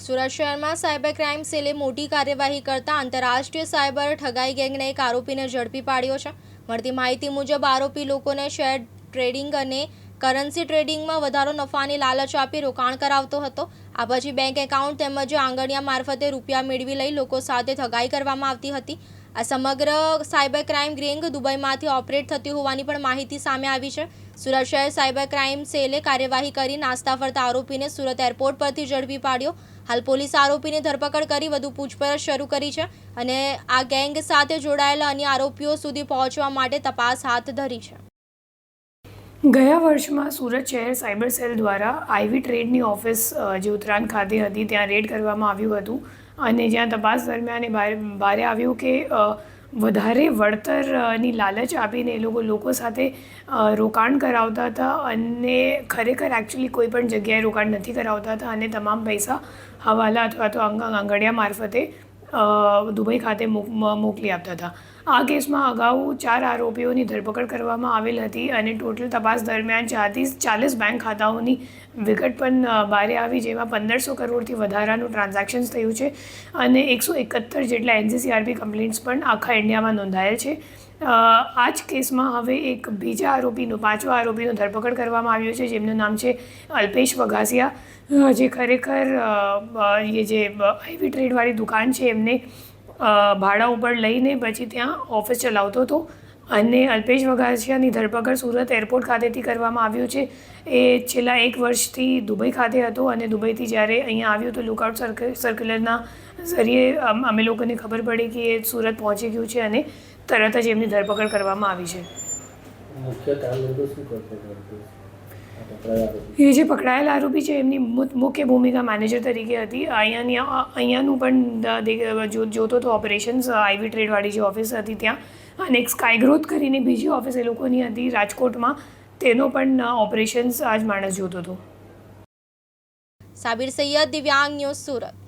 સુરત શહેરમાં cyber crime સેલે મોટી કાર્યવાહી કરતા આંતરરાષ્ટ્રીય સાયબર ઠગાઈ ગેંગના એક આરોપીને ઝડપી પાડ્યો છે। મળતી માહિતી મુજબ આરોપી લોકોને શેર ટ્રેડિંગ અને કરન્સી ટ્રેડિંગમાં વધારો નફાની લાલચ આપી રોકાણ કરાવતો હતો। આ પછી બેંક એકાઉન્ટ તેમજ આંગણિયા મારફતે રૂપિયા મેળવી લઈ લોકો સાથે ઠગાઈ કરવામાં આવતી હતી। આ સમગ્ર સાયબર ક્રાઇમ ગેંગ દુબઈમાંથી ઓપરેટ થતી હોવાની પણ માહિતી સામે આવી છે। સુરત શહેર સાયબર ક્રાઇમ સેલે કાર્યવાહી કરી નાસ્તા ફરતા આરોપીને સુરત એરપોર્ટ પરથી ઝડપી પાડ્યો। હાલ પોલીસ આરોપીની ધરપકડ કરી વધુ પૂછપરછ શરૂ કરી છે અને આ ગેંગ સાથે જોડાયેલા અન્ય આરોપીઓ સુધી પહોંચવા માટે તપાસ હાથ ધરી છે। ગયા વર્ષમાં સુરત શહેર સાયબર સેલ દ્વારા આઈવી ટ્રેડની ઓફિસ જે ઉત્તરાયણ ખાતે હતી ત્યાં રેડ કરવામાં આવ્યું હતું અને જ્યાં તપાસ દરમિયાન બહાર આવ્યું કે વધારે વળતરની લાલચ આપીને એ લોકો સાથે રોકાણ કરાવતા હતા અને ખરેખર એકચ્યુઅલી કોઈ પણ જગ્યાએ રોકાણ નથી કરાવતા હતા અને તમામ પૈસા હવાલા અથવા તો આંગણિયા મારફતે દુબઈ ખાતે મોકલી આપતા હતા। આ કેસમાં અગાઉ 4 આરોપીઓની ધરપકડ કરવામાં આવેલ હતી અને ટોટલ તપાસ દરમિયાન 40 બેંક ખાતાઓની વિગત પણ બહાર આવી, જેમાં 1500 કરોડથી વધારાનું ટ્રાન્ઝેક્શન્સ થયું છે અને 171 જેટલા NCCRP કમ્પ્લેન્ટ્સ પણ આખા ઇન્ડિયામાં નોંધાયેલ છે। આ જ કેસમાં હવે એક બીજા પાંચમા આરોપીનો ધરપકડ કરવામાં આવ્યો છે, જેમનું નામ છે અલ્પેશ વઘાસિયા, જે ખરેખર એ જે આઈવી ટ્રેડવાળી દુકાન છે એમને ભાડા ઉપર લઈને પછી ત્યાં ઓફિસ ચલાવતો હતો અને અલ્પેશ વઘાસિયાની ધરપકડ સુરત એરપોર્ટ ખાતેથી કરવામાં આવ્યું છે। એ છેલ્લા 1 વર્ષથી દુબઈ ખાતે હતો અને દુબઈથી જ્યારે અહીંયા આવ્યું તો લુકઆઉટ સર્ક્યુલરના ઝરીએ અમે લોકોને ખબર પડી કે એ સુરત પહોંચી ગયું છે અને તરત જ એમની ધરપકડ કરવામાં આવી છે। એ જે પકડાયેલા આરોપી છે એમની મુખ્ય ભૂમિકા મેનેજર તરીકે હતી। અહીંયાનું પણ જોતો તો ઓપરેશન્સ આઈવી ટ્રેડવાળી જે ઓફિસ હતી ત્યાં અને એક સ્કાય ગ્રોથ કરીને બીજી ઓફિસ એ લોકોની હતી રાજકોટમાં, તેનો પણ ઓપરેશન્સ આ જ માણસ જોતો હતો। સાબિર સૈયદ, દિવ્યાંગ ન્યૂઝ, સુરત।